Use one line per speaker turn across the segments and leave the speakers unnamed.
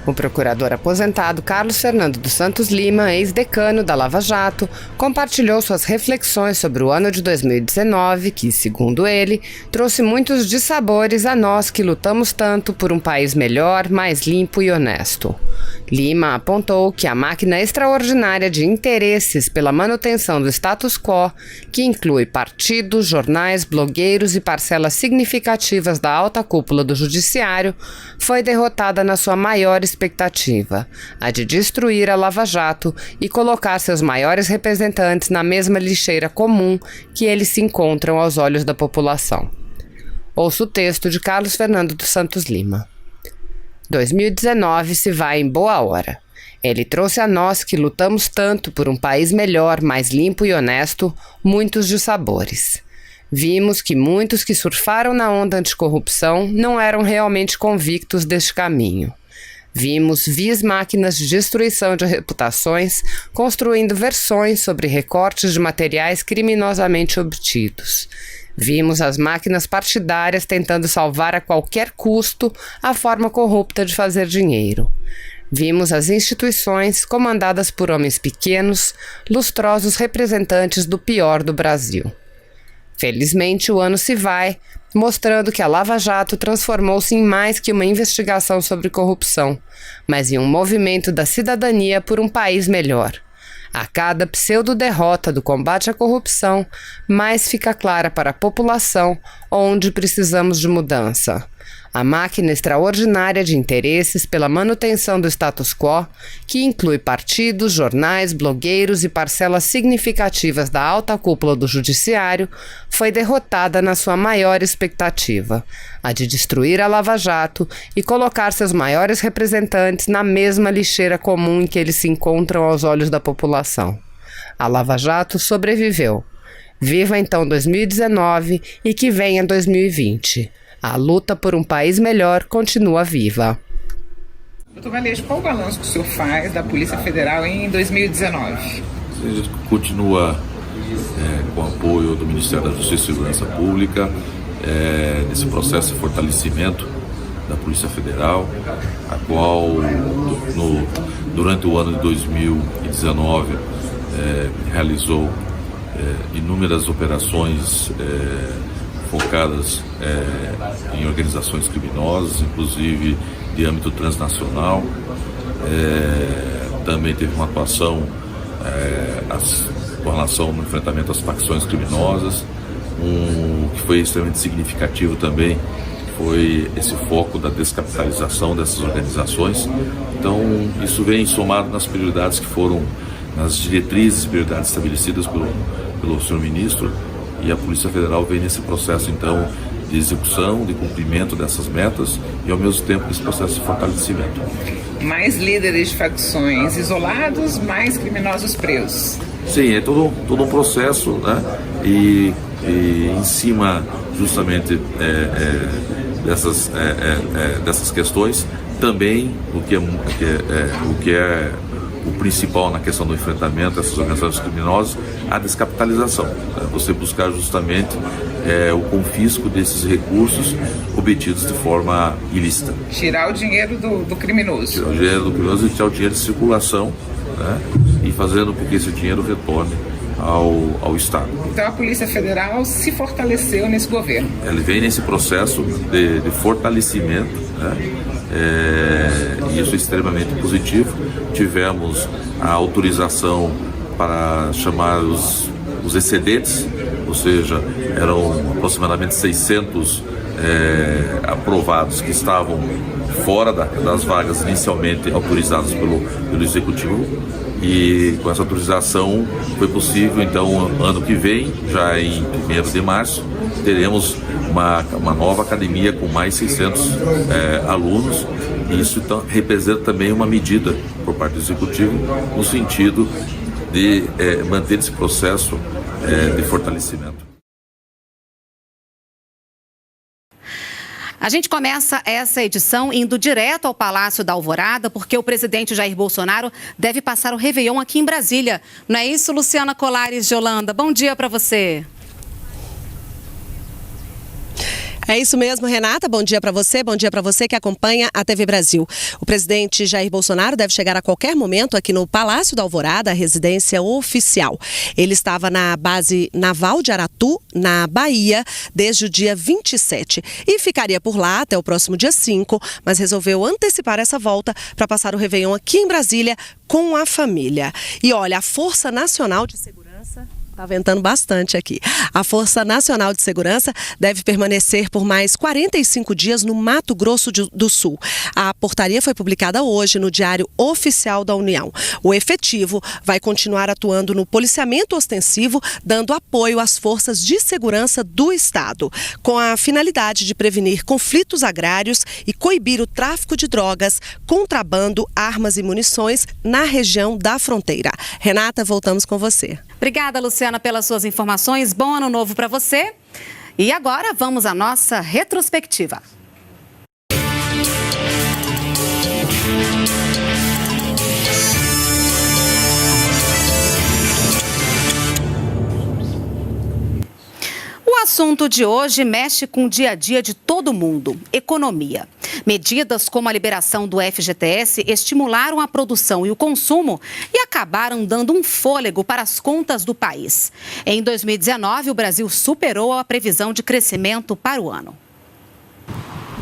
O procurador aposentado Carlos Fernando dos Santos Lima, ex-decano da Lava Jato, compartilhou suas reflexões sobre o ano de 2019, que, segundo ele, trouxe muitos dissabores a nós que lutamos tanto por um país melhor, mais limpo e honesto. Lima apontou que a máquina extraordinária de interesses pela manutenção do status quo, que inclui partidos, jornais, blogueiros e parcelas significativas da alta cúpula do judiciário, foi derrotada na sua maior expectativa, a de destruir a Lava Jato e colocar seus maiores representantes na mesma lixeira comum que eles se encontram aos olhos da população. Ouça o texto de Carlos Fernando dos Santos Lima. 2019 se vai em boa hora. Ele trouxe a nós que lutamos tanto por um país melhor, mais limpo e honesto, muitos dissabores. Vimos que muitos que surfaram na onda anticorrupção não eram realmente convictos deste caminho. Vimos vis máquinas de destruição de reputações construindo versões sobre recortes de materiais criminosamente obtidos. Vimos as máquinas partidárias tentando salvar a qualquer custo a forma corrupta de fazer dinheiro. Vimos as instituições comandadas por homens pequenos, lustrosos representantes do pior do Brasil. Felizmente, o ano se vai, mostrando que a Lava Jato transformou-se em mais que uma investigação sobre corrupção, mas em um movimento da cidadania por um país melhor. A cada pseudo-derrota do combate à corrupção, mais fica clara para a população onde precisamos de mudança. A máquina extraordinária de interesses pela manutenção do status quo, que inclui partidos, jornais, blogueiros e parcelas significativas da alta cúpula do judiciário, foi derrotada na sua maior expectativa, a de destruir a Lava Jato e colocar seus maiores representantes na mesma lixeira comum em que eles se encontram aos olhos da população. A Lava Jato sobreviveu. Viva então 2019 e que venha 2020. A luta por um país melhor continua viva.
Doutor Valeixo, qual o balanço que o senhor faz da Polícia Federal em 2019?
A gente continua com o apoio do Ministério da Justiça e Segurança Pública nesse processo de fortalecimento da Polícia Federal, a qual durante o ano de 2019 realizou inúmeras operações focadas em organizações criminosas, inclusive de âmbito transnacional. Também teve uma atuação com relação ao enfrentamento às facções criminosas. Que foi extremamente significativo também foi esse foco da descapitalização dessas organizações. Então, isso vem somado nas prioridades que foram, nas diretrizes e prioridades estabelecidas pelo senhor ministro. E a Polícia Federal vem nesse processo, então, de execução, de cumprimento dessas metas e, ao mesmo tempo, nesse processo de fortalecimento.
Mais líderes de facções isolados, mais criminosos presos.
Sim, é todo um processo, né? E em cima, justamente, dessas questões, também o que é o principal na questão do enfrentamento dessas organizações criminosas, a descapitalização. Você buscar justamente o confisco desses recursos obtidos de forma ilícita.
Tirar o dinheiro do criminoso.
Tirar o dinheiro do criminoso e tirar o dinheiro de circulação, né? E fazendo com que esse dinheiro retorne ao Estado.
Então a Polícia Federal se fortaleceu nesse governo.
Ela vem nesse processo de fortalecimento, né? E isso é extremamente positivo. Tivemos a autorização para chamar os excedentes, ou seja, eram aproximadamente 600 aprovados que estavam fora das vagas inicialmente autorizadas pelo Executivo, e com essa autorização foi possível, então, ano que vem, já em 1º de março, teremos uma nova academia com mais 600 alunos, e isso então, representa também uma medida por parte do Executivo no sentido de manter esse processo de fortalecimento.
A gente começa essa edição indo direto ao Palácio da Alvorada, porque o presidente Jair Bolsonaro deve passar o Réveillon aqui em Brasília. Não é isso, Luciana Colares de Holanda? Bom dia para você.
É isso mesmo, Renata. Bom dia para você que acompanha a TV Brasil. O presidente Jair Bolsonaro deve chegar a qualquer momento aqui no Palácio da Alvorada, a residência oficial. Ele estava na base naval de Aratu, na Bahia, desde o dia 27 e ficaria por lá até o próximo dia 5, mas resolveu antecipar essa volta para passar o Réveillon aqui em Brasília com a família. E olha, a Força Nacional de Segurança... Está ventando bastante aqui. A Força Nacional de Segurança deve permanecer por mais 45 dias no Mato Grosso do Sul. A portaria foi publicada hoje no Diário Oficial da União. O efetivo vai continuar atuando no policiamento ostensivo, dando apoio às forças de segurança do Estado, com a finalidade de prevenir conflitos agrários e coibir o tráfico de drogas, contrabando, armas e munições na região da fronteira. Renata, voltamos com você.
Obrigada, Luciana, pelas suas informações. Bom ano novo para você. E agora vamos à nossa retrospectiva. O assunto de hoje mexe com o dia a dia de todo mundo: economia. Medidas como a liberação do FGTS estimularam a produção e o consumo e acabaram dando um fôlego para as contas do país. Em 2019, o Brasil superou a previsão de crescimento para o ano.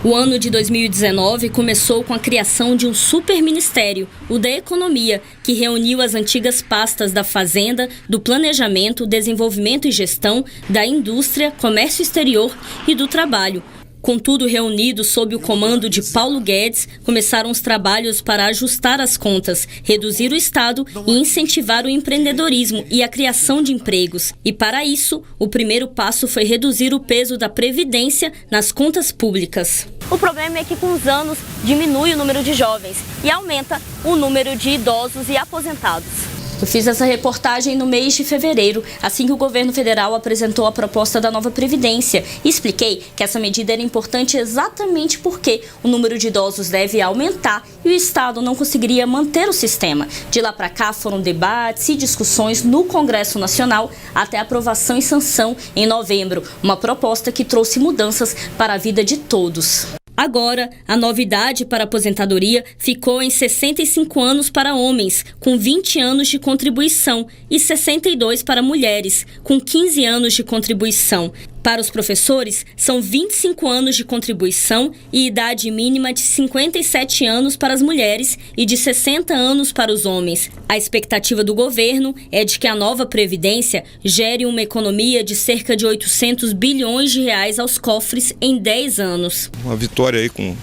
O ano de 2019 começou com a criação de um superministério, o da Economia, que reuniu as antigas pastas da Fazenda, do Planejamento, Desenvolvimento e Gestão, da Indústria, Comércio Exterior e do Trabalho. Com tudo reunido sob o comando de Paulo Guedes, começaram os trabalhos para ajustar as contas, reduzir o Estado e incentivar o empreendedorismo e a criação de empregos. E para isso, o primeiro passo foi reduzir o peso da Previdência nas contas públicas.
O problema é que com os anos diminui o número de jovens e aumenta o número de idosos e aposentados.
Eu fiz essa reportagem no mês de fevereiro, assim que o governo federal apresentou a proposta da nova Previdência. E expliquei que essa medida era importante exatamente porque o número de idosos deve aumentar e o Estado não conseguiria manter o sistema. De lá para cá foram debates e discussões no Congresso Nacional até aprovação e sanção em novembro. Uma proposta que trouxe mudanças para a vida de todos. Agora, a nova idade para a aposentadoria ficou em 65 anos para homens, com 20 anos de contribuição, e 62 para mulheres, com 15 anos de contribuição. Para os professores, são 25 anos de contribuição e idade mínima de 57 anos para as mulheres e de 60 anos para os homens. A expectativa do governo é de que a nova Previdência gere uma economia de cerca de 800 bilhões de reais aos cofres em 10 anos.
Uma vitória aí com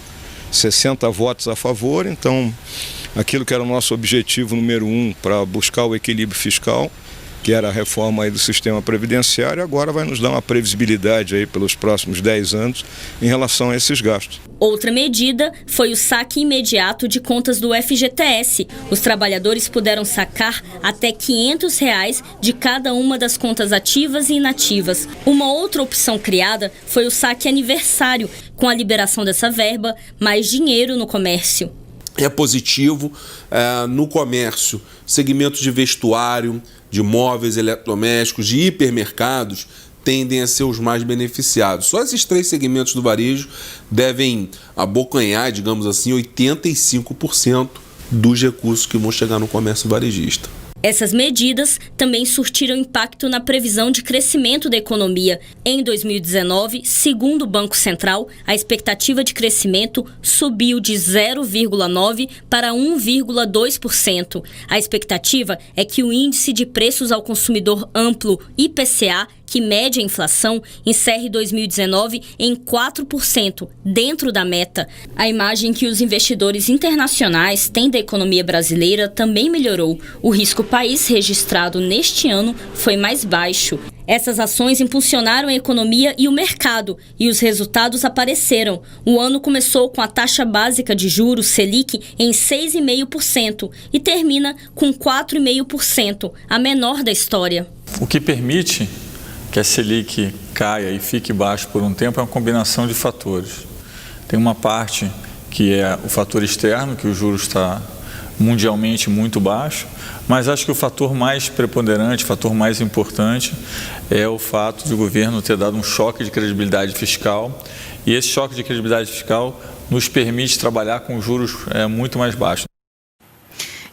60 votos a favor, então aquilo que era o nosso objetivo número 1 para buscar o equilíbrio fiscal, que era a reforma aí do sistema previdenciário, agora vai nos dar uma previsibilidade aí pelos próximos 10 anos em relação a esses gastos.
Outra medida foi o saque imediato de contas do FGTS. Os trabalhadores puderam sacar até R$ 500 de cada uma das contas ativas e inativas. Uma outra opção criada foi o saque aniversário. Com a liberação dessa verba, mais dinheiro no comércio.
É positivo no comércio, segmentos de vestuário, de móveis, eletrodomésticos, de hipermercados tendem a ser os mais beneficiados. Só esses 3 segmentos do varejo devem abocanhar, digamos assim, 85% dos recursos que vão chegar no comércio varejista.
Essas medidas também surtiram impacto na previsão de crescimento da economia. Em 2019, segundo o Banco Central, a expectativa de crescimento subiu de 0,9% para 1,2%. A expectativa é que o índice de preços ao consumidor amplo, IPCA, que mede a inflação, encerre 2019 em 4%, dentro da meta. A imagem que os investidores internacionais têm da economia brasileira também melhorou. O risco país registrado neste ano foi mais baixo. Essas ações impulsionaram a economia e o mercado, e os resultados apareceram. O ano começou com a taxa básica de juros Selic em 6,5% e termina com 4,5%, a menor da história.
O que permite que a Selic caia e fique baixo por um tempo é uma combinação de fatores. Tem uma parte que é o fator externo, que o juros está mundialmente muito baixo, mas acho que o fator mais preponderante, o fator mais importante é o fato de o governo ter dado um choque de credibilidade fiscal E esse choque de credibilidade fiscal nos permite trabalhar com juros muito mais baixos.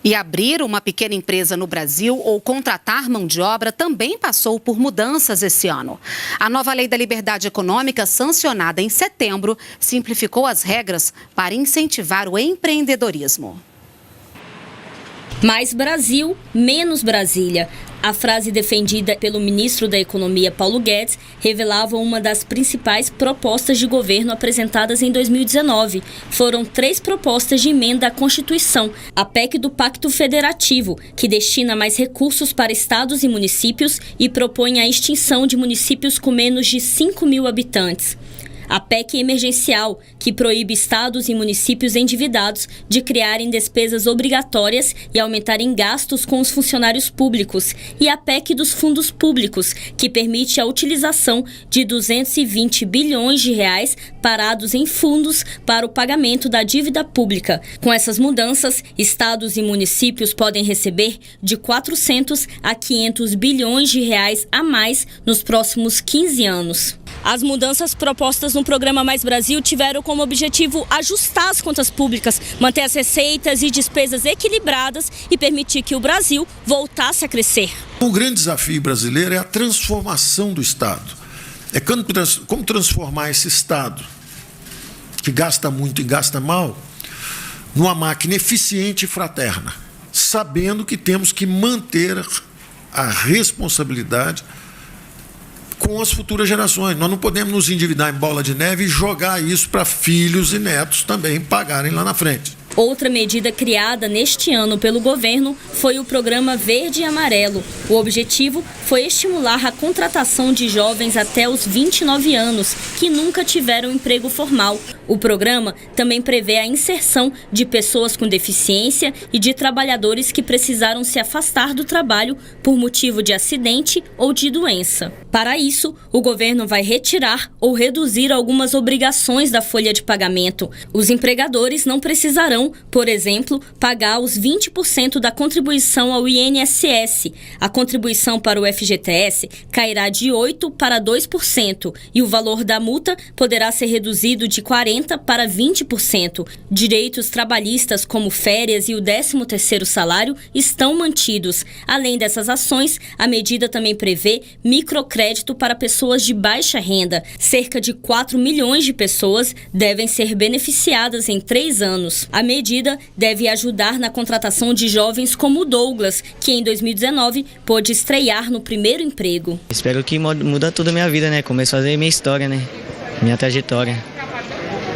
E abrir uma pequena empresa no Brasil ou contratar mão de obra também passou por mudanças esse ano. A nova Lei da Liberdade Econômica, sancionada em setembro, simplificou as regras para incentivar o empreendedorismo.
Mais Brasil, menos Brasília. A frase defendida pelo ministro da Economia, Paulo Guedes, revelava uma das principais propostas de governo apresentadas em 2019. Foram 3 propostas de emenda à Constituição. A PEC do Pacto Federativo, que destina mais recursos para estados e municípios e propõe a extinção de municípios com menos de 5 mil habitantes. A PEC emergencial, que proíbe estados e municípios endividados de criarem despesas obrigatórias e aumentarem gastos com os funcionários públicos. E a PEC dos fundos públicos, que permite a utilização de 220 bilhões de reais parados em fundos para o pagamento da dívida pública. Com essas mudanças, estados e municípios podem receber de 400 a 500 bilhões de reais a mais nos próximos 15 anos. As mudanças propostas no programa Mais Brasil tiveram como objetivo ajustar as contas públicas, manter as receitas e despesas equilibradas e permitir que o Brasil voltasse a crescer.
O grande desafio brasileiro é a transformação do Estado. É como transformar esse Estado, que gasta muito e gasta mal, numa máquina eficiente e fraterna, sabendo que temos que manter a responsabilidade com as futuras gerações. Nós não podemos nos endividar em bola de neve e jogar isso para filhos e netos também pagarem lá na frente.
Outra medida criada neste ano pelo governo foi o Programa Verde e Amarelo. O objetivo foi estimular a contratação de jovens até os 29 anos que nunca tiveram emprego formal. O programa também prevê a inserção de pessoas com deficiência e de trabalhadores que precisaram se afastar do trabalho por motivo de acidente ou de doença. Para isso, o governo vai retirar ou reduzir algumas obrigações da folha de pagamento. Os empregadores não precisarão, por exemplo, pagar os 20% da contribuição ao INSS. A contribuição para o FGTS cairá de 8% para 2% e o valor da multa poderá ser reduzido de 40% para 20%. Direitos trabalhistas como férias e o 13º salário estão mantidos. Além dessas ações, a medida também prevê microcrédito para pessoas de baixa renda. Cerca de 4 milhões de pessoas devem ser beneficiadas em 3 anos. A medida deve ajudar na contratação de jovens como o Douglas, que em 2019 pôde estrear no primeiro emprego.
Espero que muda tudo a minha vida, né? Começo a fazer minha história, né? Minha trajetória.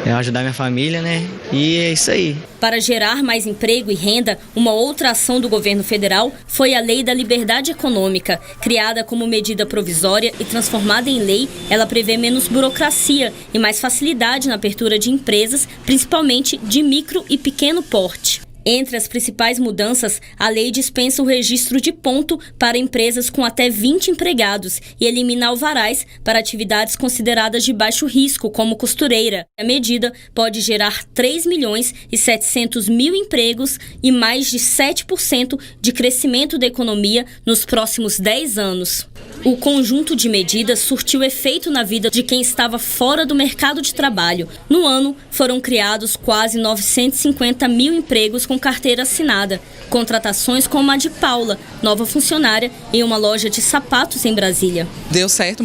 Ajudar minha família, né? E é isso aí.
Para gerar mais emprego e renda, uma outra ação do governo federal foi a Lei da Liberdade Econômica. Criada como medida provisória e transformada em lei, ela prevê menos burocracia e mais facilidade na abertura de empresas, principalmente de micro e pequeno porte. Entre as principais mudanças, a lei dispensa o registro de ponto para empresas com até 20 empregados e elimina alvarás para atividades consideradas de baixo risco, como costureira. A medida pode gerar 3 milhões e 700 mil empregos e mais de 7% de crescimento da economia nos próximos 10 anos. O conjunto de medidas surtiu efeito na vida de quem estava fora do mercado de trabalho. No ano, foram criados quase 950 mil empregos com carteira assinada. Contratações como a de Paula, nova funcionária em uma loja de sapatos em Brasília.
Deu certo,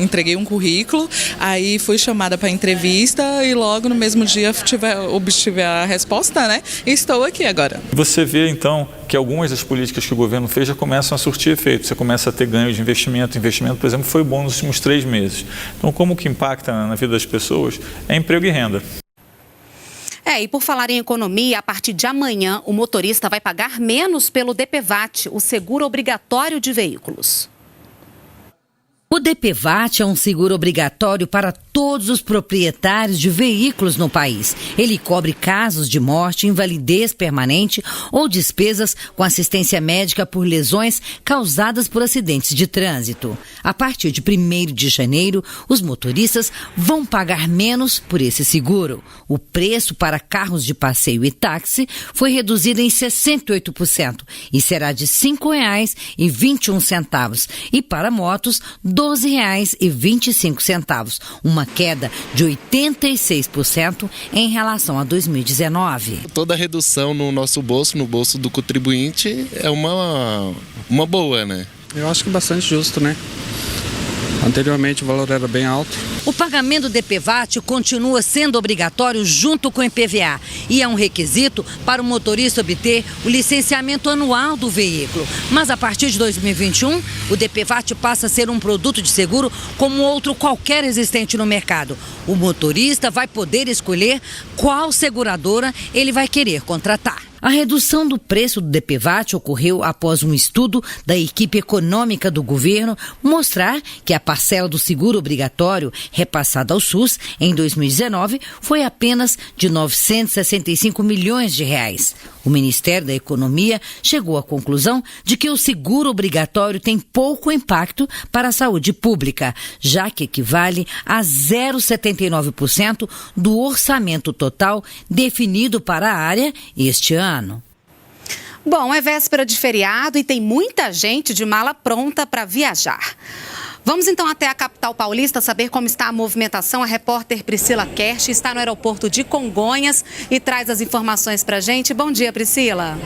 entreguei um currículo, aí fui chamada para entrevista e logo no mesmo dia obtive a resposta, né? E estou aqui agora.
Você vê então que algumas das políticas que o governo fez já começam a surtir efeito. Você começa a ter ganho de investimento. Investimento, por exemplo, foi bom nos últimos 3 meses. Então, como que impacta na vida das pessoas? É emprego e renda.
E por falar em economia, a partir de amanhã, o motorista vai pagar menos pelo DPVAT, o seguro obrigatório de veículos.
O DPVAT é um seguro obrigatório para todos os proprietários de veículos no país. Ele cobre casos de morte, invalidez permanente ou despesas com assistência médica por lesões causadas por acidentes de trânsito. A partir de 1º de janeiro, os motoristas vão pagar menos por esse seguro. O preço para carros de passeio e táxi foi reduzido em 68% e será de R$ 5,21. E para motos, R$ R$ 12,25, uma queda de 86% em relação a 2019.
Toda redução no nosso bolso, no bolso do contribuinte, é uma boa, né?
Eu acho que bastante justo, né? Anteriormente o valor era bem alto.
O pagamento do DPVAT continua sendo obrigatório junto com o IPVA e é um requisito para o motorista obter o licenciamento anual do veículo. Mas a partir de 2021, o DPVAT passa a ser um produto de seguro como outro qualquer existente no mercado. O motorista vai poder escolher qual seguradora ele vai querer contratar. A redução do preço do DPVAT ocorreu após um estudo da equipe econômica do governo mostrar que a parcela do seguro obrigatório repassada ao SUS em 2019 foi apenas de R$ 965 milhões. O Ministério da Economia chegou à conclusão de que o seguro obrigatório tem pouco impacto para a saúde pública, já que equivale a 0,79% do orçamento total definido para a área este ano.
Bom, é véspera de feriado e tem muita gente de mala pronta para viajar. Vamos então até a capital paulista saber como está a movimentação. A repórter Priscila Kersh está no aeroporto de Congonhas e traz as informações para a gente. Bom dia, Priscila.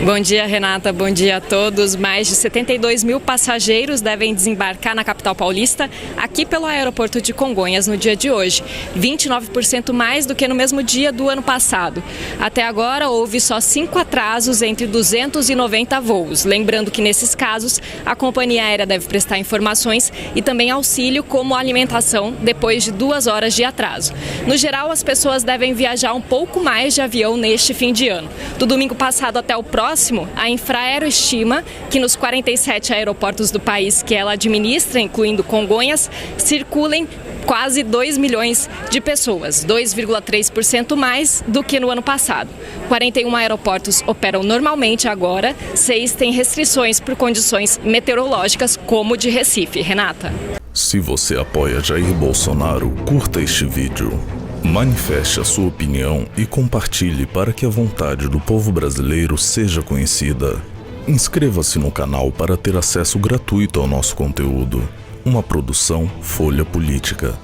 Bom dia, Renata. Bom dia a todos. Mais de 72 mil passageiros devem desembarcar na capital paulista aqui pelo aeroporto de Congonhas no dia de hoje. 29% mais do que no mesmo dia do ano passado. Até agora, houve só 5 atrasos entre 290 voos. Lembrando que, nesses casos, a companhia aérea deve prestar informações e também auxílio como alimentação depois de 2 horas de atraso. No geral, as pessoas devem viajar um pouco mais de avião neste fim de ano. Do domingo passado até o próximo, a Infraero estima que nos 47 aeroportos do país que ela administra, incluindo Congonhas, circulem quase 2 milhões de pessoas, 2,3% mais do que no ano passado. 41 aeroportos operam normalmente agora, 6 têm restrições por condições meteorológicas, como o de Recife. Renata.
Se você apoia Jair Bolsonaro, curta este vídeo. Manifeste a sua opinião e compartilhe para que a vontade do povo brasileiro seja conhecida. Inscreva-se no canal para ter acesso gratuito ao nosso conteúdo. Uma produção Folha Política.